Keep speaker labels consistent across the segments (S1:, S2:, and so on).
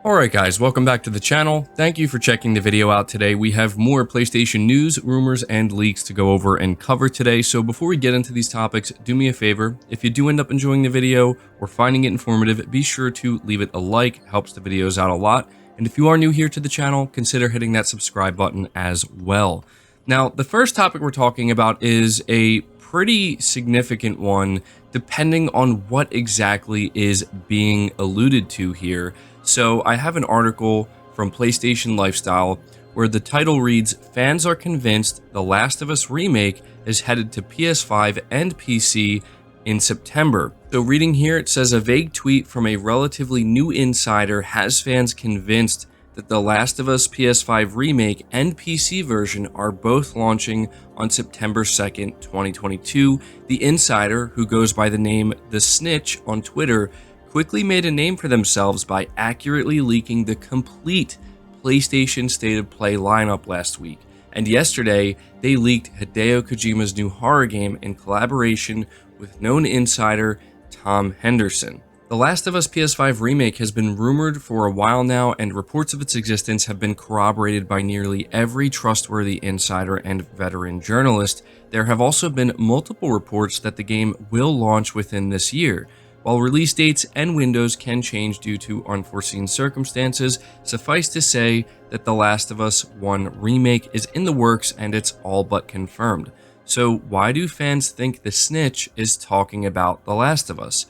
S1: Alright guys, welcome back to the channel. Thank you for checking the video out today. We have more PlayStation news, rumors, and leaks to go over and cover today. So before we get into these topics, do me a favor. If you do end up enjoying the video or finding it informative, be sure to leave it a like. It helps the videos out a lot. And if you are new here to the channel, consider hitting that subscribe button as well. Now, the first topic we're talking about is a pretty significant one, depending on what exactly is being alluded to here. So I have an article from PlayStation Lifestyle where the title reads, "Fans are convinced The Last of Us Remake is headed to PS5 and PC in September." So reading here, it says a vague tweet from a relatively new insider has fans convinced that The Last of Us PS5 Remake and PC version are both launching on September 2nd, 2022. The insider, who goes by the name The Snitch on Twitter, quickly made a name for themselves by accurately leaking the complete PlayStation State of Play lineup last week. And yesterday, they leaked Hideo Kojima's new horror game in collaboration with known insider Tom Henderson. The Last of Us PS5 Remake has been rumored for a while now, and reports of its existence have been corroborated by nearly every trustworthy insider and veteran journalist. There have also been multiple reports that the game will launch within this year. While release dates and windows can change due to unforeseen circumstances, suffice to say that The Last of Us 1 Remake is in the works and it's all but confirmed. So why do fans think the Snitch is talking about The Last of Us?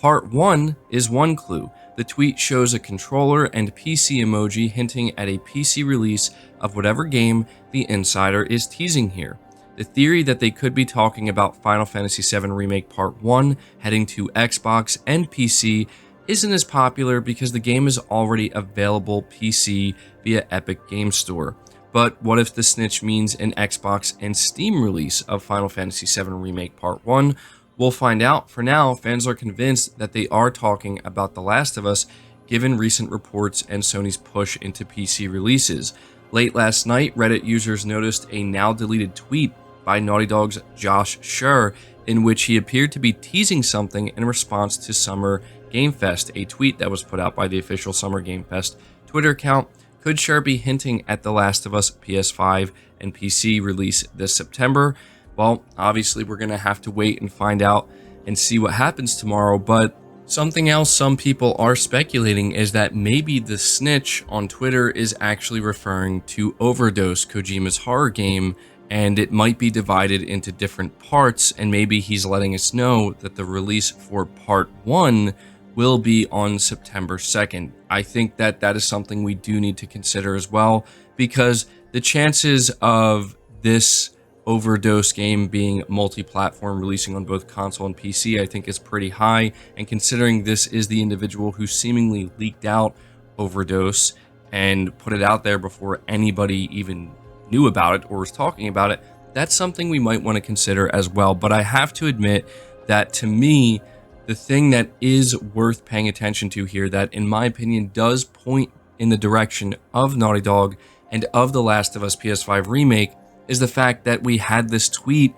S1: Part 1 is one clue. The tweet shows a controller and PC emoji hinting at a PC release of whatever game the insider is teasing here. The theory that they could be talking about Final Fantasy VII Remake Part 1 heading to Xbox and PC isn't as popular because the game is already available PC via Epic Game Store. But what if the snitch means an Xbox and Steam release of Final Fantasy VII Remake Part 1? We'll find out. For now, fans are convinced that they are talking about The Last of Us, given recent reports and Sony's push into PC releases. Late last night, Reddit users noticed a now-deleted tweet by Naughty Dog's Josh Scher, in which he appeared to be teasing something in response to Summer Game Fest. A tweet that was put out by the official Summer Game Fest Twitter account. Could Scher be hinting at The Last of Us PS5 and PC release this September? Well, obviously we're going to have to wait and find out and see what happens tomorrow, but something else some people are speculating is that maybe the Snitch on Twitter is actually referring to Overdose, Kojima's horror game, and it might be divided into different parts, and maybe he's letting us know that the release for Part 1 will be on September 2nd. I think that that is something we do need to consider as well, because the chances of this Overdose game being multi-platform, releasing on both console and PC, I think is pretty high, and considering this is the individual who seemingly leaked out Overdose and put it out there before anybody even knew about it or was talking about it, that's something we might want to consider as well. But I have to admit that to me, the thing that is worth paying attention to here, that in my opinion does point in the direction of Naughty Dog and of The Last of Us PS5 Remake, is the fact that we had this tweet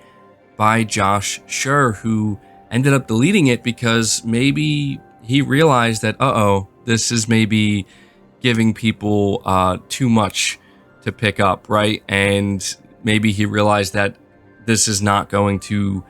S1: by Josh Scher, who ended up deleting it because maybe he realized that, this is maybe giving people too much to pick up, right? And maybe he realized that this is not going to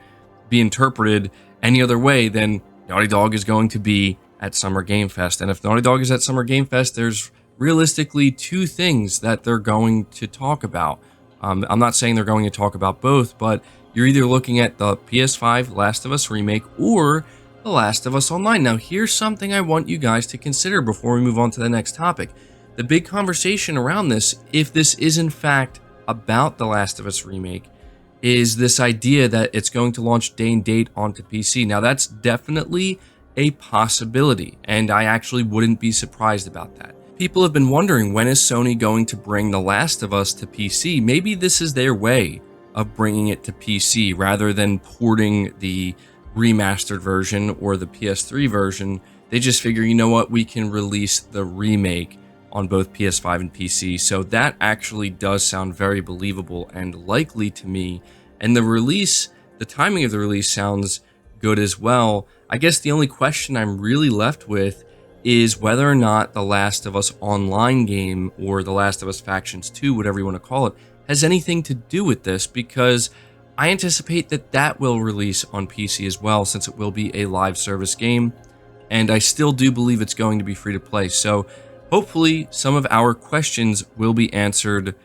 S1: be interpreted any other way than Naughty Dog is going to be at Summer Game Fest. And if Naughty Dog is at Summer Game Fest, there's realistically two things that they're going to talk about. I'm not saying they're going to talk about both, but you're either looking at the PS5 Last of Us Remake or The Last of Us Online. Now, here's something I want you guys to consider before we move on to the next topic. The big conversation around this, if this is in fact about The Last of Us Remake, is this idea that it's going to launch day and date onto PC. Now, that's definitely a possibility, and I actually wouldn't be surprised about that. People have been wondering, when is Sony going to bring The Last of Us to PC? Maybe this is their way of bringing it to PC rather than porting the remastered version or the PS3 version. They just figure, you know what, we can release the remake on both PS5 and PC. So that actually does sound very believable and likely to me. And the timing of the release sounds good as well. I guess the only question I'm really left with is whether or not The Last of Us Online game, or The Last of Us Factions 2, whatever you want to call it, has anything to do with this, because I anticipate that that will release on PC as well, since it will be a live service game, and I still do believe it's going to be free to play. So hopefully some of our questions will be answered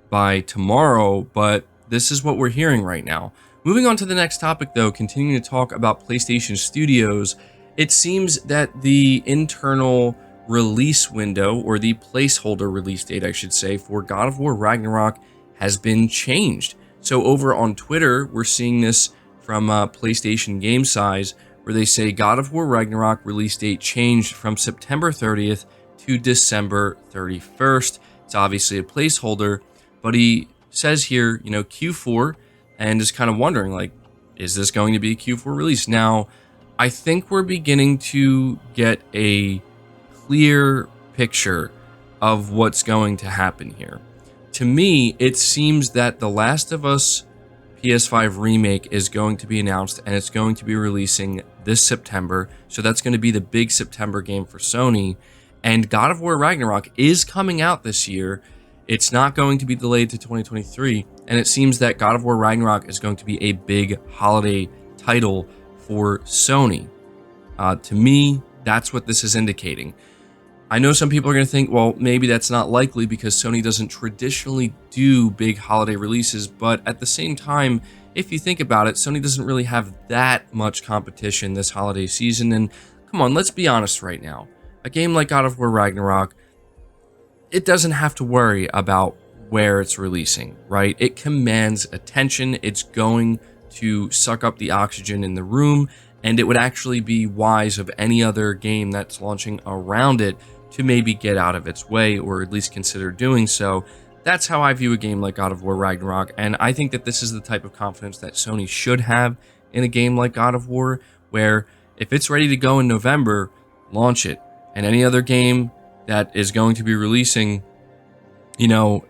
S1: by tomorrow, but this is what we're hearing right now. Moving on to the next topic though, continuing to talk about PlayStation Studios, it seems that the internal release window, or the placeholder release date I should say, for God of War Ragnarok has been changed. So over on Twitter, we're seeing this from PlayStation Game Size, where they say God of War Ragnarok release date changed from September 30th to December 31st. It's obviously a placeholder, but he says here, you know, Q4, and is kind of wondering, like, is this going to be a Q4 release? Now, I think we're beginning to get a clear picture of what's going to happen here. To me, it seems that The Last of Us PS5 Remake is going to be announced, and it's going to be releasing this September. So that's going to be the big September game for Sony. And God of War Ragnarok is coming out this year. It's not going to be delayed to 2023. And it seems that God of War Ragnarok is going to be a big holiday title for Sony. To me, that's what this is indicating. I know some people are going to think, well, maybe that's not likely because Sony doesn't traditionally do big holiday releases, but at the same time, if you think about it, Sony doesn't really have that much competition this holiday season, and come on, let's be honest right now. A game like God of War Ragnarok, it doesn't have to worry about where it's releasing, right? It commands attention, it's going to suck up the oxygen in the room, and it would actually be wise of any other game that's launching around it to maybe get out of its way, or at least consider doing so. That's how I view a game like God of War Ragnarok, and I think that this is the type of confidence that Sony should have in a game like God of War, where if it's ready to go in November, launch it. And any other game that is going to be releasing, you know,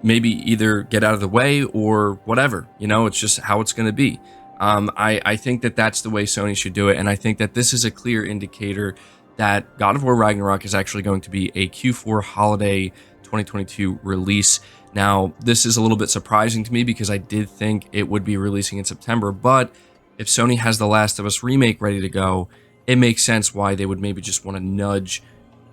S1: maybe either get out of the way or whatever, you know, it's just how it's going to be. I think that that's the way Sony should do it, and I think that this is a clear indicator that God of War Ragnarok is actually going to be a Q4 holiday 2022 release. Now, this is a little bit surprising to me because I did think it would be releasing in September, but if Sony has The Last of Us Remake ready to go, it makes sense why they would maybe just want to nudge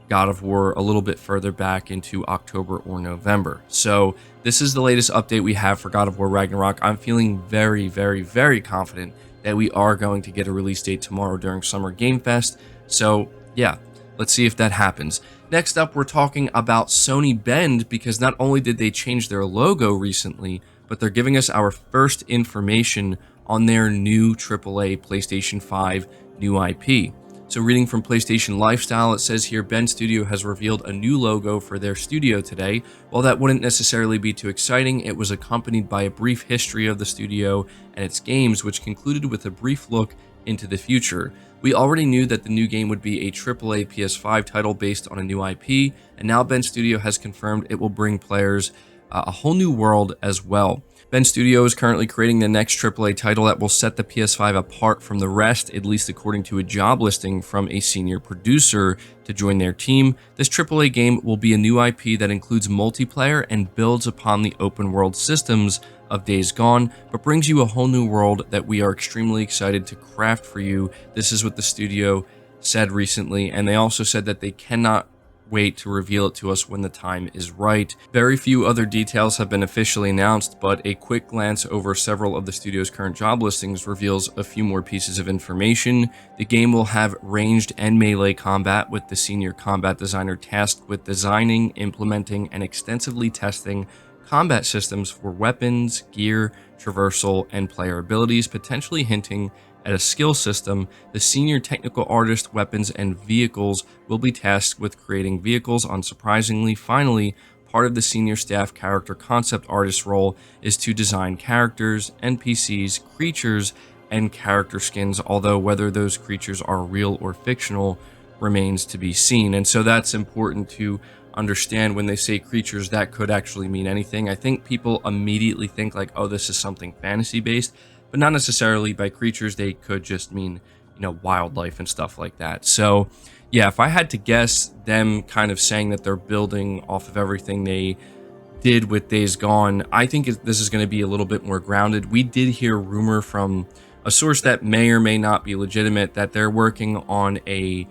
S1: God of War a little bit further back into October or November. So this is the latest update we have for God of War Ragnarok. I'm feeling very, very, very confident that we are going to get a release date tomorrow during Summer Game Fest. So yeah, let's see if that happens. Next up, we're talking about Sony Bend, because not only did they change their logo recently, but they're giving us our first information on their new AAA PlayStation 5 new IP. So reading from PlayStation Lifestyle, it says here, Bend Studio has revealed a new logo for their studio today. While that wouldn't necessarily be too exciting, it was accompanied by a brief history of the studio and its games, which concluded with a brief look into the future. We already knew that the new game would be a AAA PS5 title based on a new IP, and now Bend Studio has confirmed it will bring players a whole new world as well. Bend Studio is currently creating the next AAA title that will set the PS5 apart from the rest, at least according to a job listing from a senior producer to join their team. This AAA game will be a new IP that includes multiplayer and builds upon the open world systems of Days Gone, but brings you a whole new world that we are extremely excited to craft for you. This is what the studio said recently, and they also said that they cannot wait to reveal it to us when the time is right. Very few other details have been officially announced, but a quick glance over several of the studio's current job listings reveals a few more pieces of information. The game will have ranged and melee combat, with the senior combat designer tasked with designing, implementing, and extensively testing combat systems for weapons, gear, traversal, and player abilities, potentially hinting at a skill system. The senior technical artist, weapons, and vehicles will be tasked with creating vehicles. Unsurprisingly, finally, part of the senior staff character concept artist role is to design characters, NPCs, creatures, and character skins, although whether those creatures are real or fictional remains to be seen. And so that's important to understand. When they say creatures, that could actually mean anything. I think people immediately think like, oh, this is something fantasy based, but not necessarily. By creatures, they could just mean, you know, wildlife and stuff like that. So Yeah, if I had to guess, them kind of saying that they're building off of everything they did with Days Gone, I think this is going to be a little bit more grounded. We did hear rumor from a source that may or may not be legitimate that they're working on a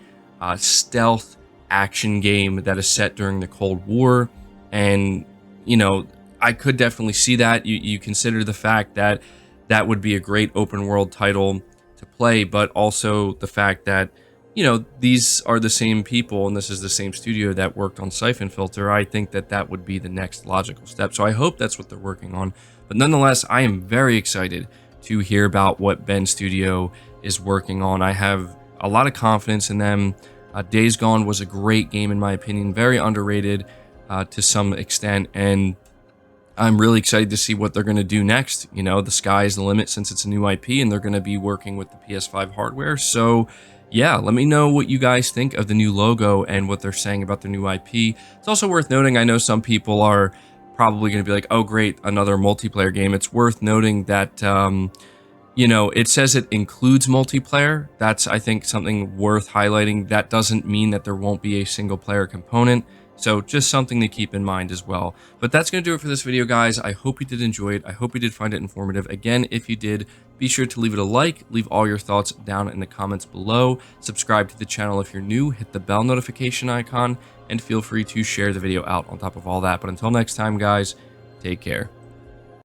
S1: stealth action game that is set during the Cold War. And, you know, I could definitely see that. You consider the fact that that would be a great open world title to play, but also the fact that, you know, these are the same people and this is the same studio that worked on Siphon Filter. I think that that would be the next logical step. So I hope that's what they're working on. But nonetheless, I am very excited to hear about what Bend Studio is working on. I have a lot of confidence in them. Days Gone was a great game in my opinion, very underrated to some extent, and I'm really excited to see what they're going to do next. You know, the sky is the limit since it's a new IP and they're going to be working with the PS5 hardware. So yeah, let me know what you guys think of the new logo and what they're saying about their new IP. It's also worth noting, I know some people are probably going to be like, oh great, another multiplayer game. It's worth noting that, you know, it says it includes multiplayer. That's, I think, something worth highlighting. That doesn't mean that there won't be a single player component. So just something to keep in mind as well. But that's going to do it for this video, guys. I hope you did enjoy it. I hope you did find it informative. Again, if you did, be sure to leave it a like, leave all your thoughts down in the comments below, subscribe to the channel if you're new, hit the bell notification icon, and feel free to share the video out on top of all that. But until next time, guys, take care.